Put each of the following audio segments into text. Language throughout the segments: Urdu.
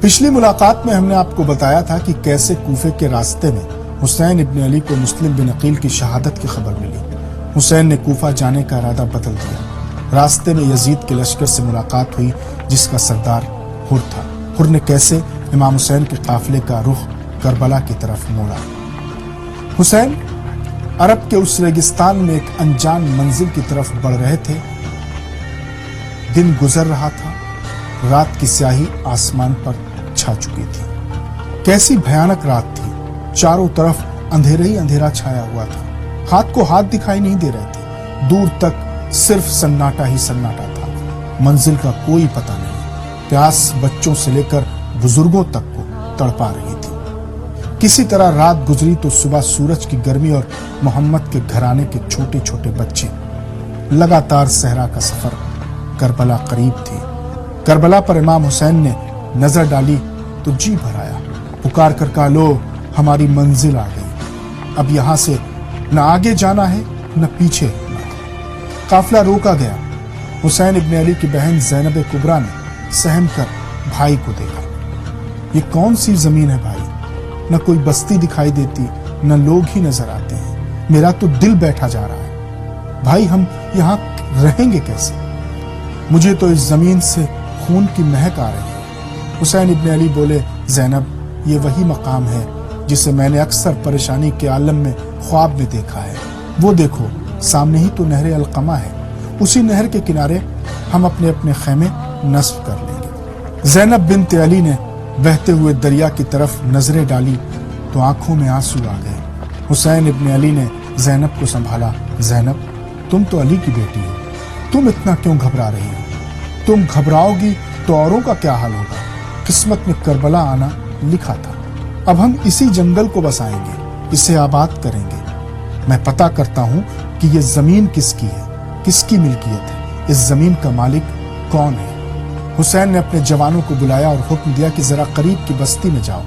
پچھلی ملاقات میں ہم نے آپ کو بتایا تھا کہ کیسے کوفے کے راستے میں حسین ابن علی کو مسلم بن عقیل کی شہادت کی خبر ملی۔ حسین نے کوفہ جانے کا ارادہ بدل دیا۔ راستے میں یزید کے لشکر سے ملاقات ہوئی جس کا سردار حر تھا۔ حر نے کیسے امام حسین کے قافلے کا رخ کربلا کی طرف موڑا۔ حسین عرب کے اس ریگستان میں ایک انجان منزل کی طرف بڑھ رہے تھے۔ دن گزر رہا تھا، رات کی سیاہی آسمان پر چھا چکی تھی۔ کیسی بھیانک رات تھی، چاروں طرف اندھیرا ہی اندھیرا چھایا ہوا تھا۔ ہاتھ کو ہاتھ دکھائی نہیں دے رہے تھے، دور تک صرف سناٹا ہی سناٹا تھا، منزل کا کوئی پتہ نہیں۔ پیاس بچوں سے لے کر بزرگوں تک کو تڑپا رہی تھی۔ کسی طرح رات گزری تو صبح سورج کی گرمی اور محمد کے گھرانے کے چھوٹے چھوٹے بچے، لگاتار صحرا کا سفر، کربلا قریب تھی۔ کربلا پر امام حسین نے نظر ڈالی تو جی بھر آیا، پکار کر کہا، لو ہماری منزل آ گئی، اب یہاں سے نہ آگے جانا ہے نہ پیچھے ہٹنا۔ قافلہ روکا گیا۔ حسین ابن علی کی بہن زینب کبریٰ نے سہم کر بھائی کو دیکھا۔ یہ کون سی زمین ہے بھائی؟ نہ کوئی بستی دکھائی دیتی، نہ لوگ ہی نظر آتے ہیں، میرا تو دل بیٹھا جا رہا ہے۔ بھائی ہم یہاں رہیں گے کیسے؟ مجھے تو اس زمین سے خون کی مہک آ رہی ہے۔ حسین ابن علی بولے، زینب یہ وہی مقام ہے جسے میں نے اکثر پریشانی کے عالم میں خواب میں دیکھا ہے۔ وہ دیکھو سامنے ہی تو نہر القمہ ہے، اسی نہر کے کنارے ہم اپنے اپنے خیمے نصب کر لیں گے۔ زینب بنت علی نے بہتے ہوئے دریا کی طرف نظریں ڈالی تو آنکھوں میں آنسو آ گئے۔ حسین ابن علی نے زینب کو سنبھالا، زینب تم تو علی کی بیٹی ہو، تم اتنا کیوں گھبرا رہی ہو؟ تم گھبراؤ گی تو اوروں کا کیا حال ہوگا؟ قسمت میں کربلا آنا لکھا تھا، اب ہم اسی جنگل کو بسائیں گے، اسے آباد کریں گے۔ میں پتہ کرتا ہوں کہ یہ زمین کس کی ہے، کس کی ملکیت ہے، اس زمین کا مالک کون ہے۔ حسین نے اپنے جوانوں کو بلایا اور حکم دیا کہ ذرا قریب کی بستی میں جاؤ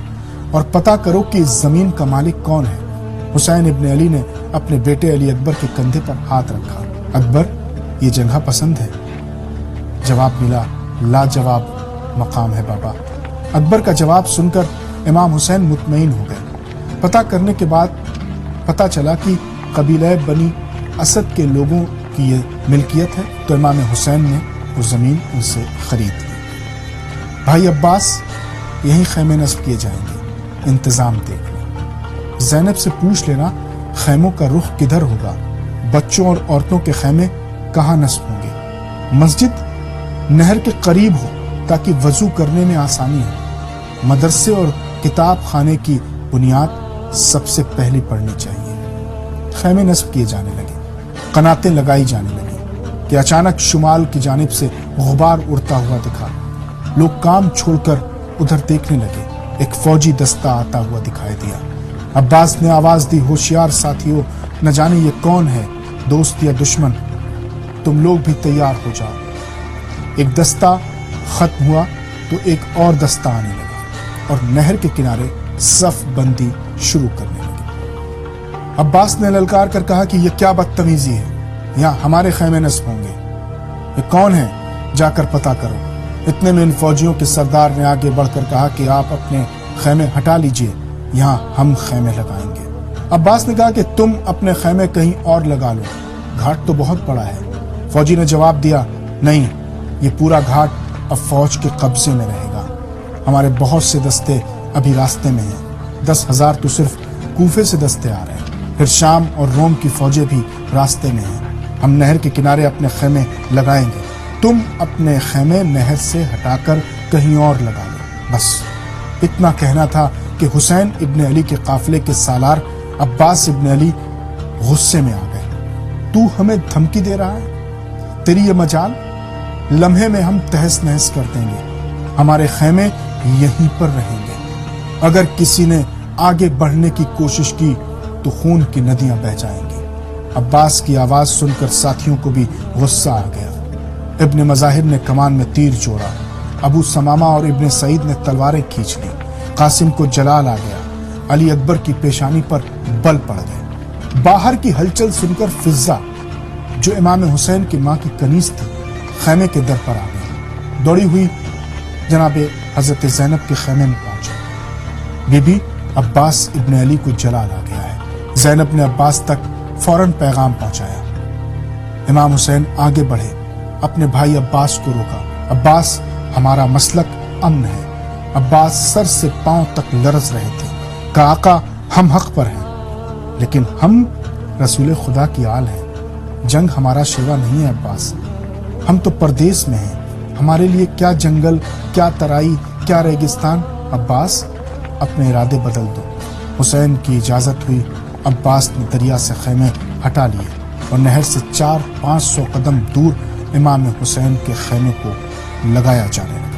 اور پتہ کرو کہ اس زمین کا مالک کون ہے۔ حسین ابن علی نے اپنے بیٹے علی اکبر کے کندھے پر ہاتھ رکھا۔ اکبر یہ جگہ پسند ہے؟ جواب ملا، لاجواب مقام ہے بابا۔ اکبر کا جواب سن کر امام حسین مطمئن ہو گئے۔ پتہ کرنے کے بعد پتہ چلا کہ قبیلہ بنی اسد کے لوگوں کی یہ ملکیت ہے، تو امام حسین نے وہ زمین ان سے خرید لی۔ بھائی عباس یہیں خیمے نصب کیے جائیں گے، انتظام دیکھ لیں۔ زینب سے پوچھ لینا خیموں کا رخ کدھر ہوگا، بچوں اور عورتوں کے خیمے کہاں نصب ہوں گے۔ مسجد نہر کے قریب ہو تاکہ وضو کرنے میں آسانی ہو۔ مدرسے اور کتاب خانے کی بنیاد سب سے پہلے پڑنی چاہیے۔ خیمے نصب کیے جانے لگے، قناتیں لگائی جانے لگیں کہ اچانک شمال کی جانب سے غبار اڑتا ہوا دکھا۔ لوگ کام چھوڑ کر ادھر دیکھنے لگے۔ ایک فوجی دستہ آتا ہوا دکھائی دیا۔ عباس نے آواز دی، ہوشیار ساتھیوں، نہ جانے یہ کون ہے، دوست یا دشمن، تم لوگ بھی تیار ہو جاؤ۔ ایک دستہ ختم ہوا تو ایک اور دستہ آنے لگا اور نہر کے کنارے صف بندی شروع کرنے لگے۔ عباس نے للکار کر کہا کہ یہ کیا بدتمیزی ہے، یہاں ہمارے خیمے نصب ہوں گے، یہ کون ہے، جا کر پتہ کرو۔ اتنے میں ان فوجیوں کے سردار نے آگے بڑھ کر کہا کہ آپ اپنے خیمے ہٹا لیجئے، یہاں ہم خیمے لگائیں گے۔ عباس نے کہا کہ تم اپنے خیمے کہیں اور لگا لو، گھاٹ تو بہت بڑا ہے۔ فوجی نے جواب دیا، نہیں، یہ پورا گھاٹ اب فوج کے قبضے میں رہے گا، ہمارے بہت سے دستے ابھی راستے میں ہیں، 10,000 تو صرف کوفے سے دستے آ رہے ہیں، پھر شام اور روم کی فوجیں بھی راستے میں ہیں۔ ہم نہر کے کنارے اپنے خیمے لگائیں گے، تم اپنے خیمے نہر سے ہٹا کر کہیں اور لگا لو۔ بس اتنا کہنا تھا کہ حسین ابن علی کے قافلے کے سالار عباس ابن علی غصے میں آ گئے۔ تو ہمیں دھمکی دے رہا ہے؟ تیری یہ مجال، لمحے میں ہم تہس نہس کر دیں گے، ہمارے خیمے یہیں پر رہیں گے۔ اگر کسی نے آگے بڑھنے کی کوشش کی تو خون کی ندیاں بہہ جائیں گی۔ عباس کی آواز سن کر ساتھیوں کو بھی غصہ آ گیا۔ ابن مظاہر نے کمان میں تیر جوڑا، ابو سمامہ اور ابن سعید نے تلواریں کھینچ لی، قاسم کو جلال آ گیا، علی اکبر کی پیشانی پر بل پڑ گئے۔ باہر کی ہلچل سن کر فضہ، جو امام حسین کی ماں کی کنیز تھی، خیمے کے در پر آ گئی۔ دوڑی ہوئی جناب حضرت زینب کے خیمے میں پہنچا۔ بی بی عباس ابن علی کو جلال آ گیا ہے۔ زینب نے عباس تک فوراً پیغام پہنچایا۔ امام حسین آگے بڑھے، اپنے بھائی عباس کو روکا۔ عباس، ہمارا مسلک امن ہے۔ عباس سر سے پاؤں تک لرز رہے تھے۔ کہا آقا، ہم حق پر ہیں، لیکن ہم رسول خدا کی آل ہیں۔ جنگ ہمارا شیوا نہیں ہے عباس، ہم تو پردیس میں ہیں، ہمارے لیے کیا جنگل، کیا ترائی، کیا ریگستان۔ عباس، اپنے ارادے بدل دو۔ حسین کی اجازت ہوئی۔ عباس نے دریا سے خیمے ہٹا لیے اور نہر سے 400-500 قدم دور امام حسین کے خیمے کو لگایا جانے لگا۔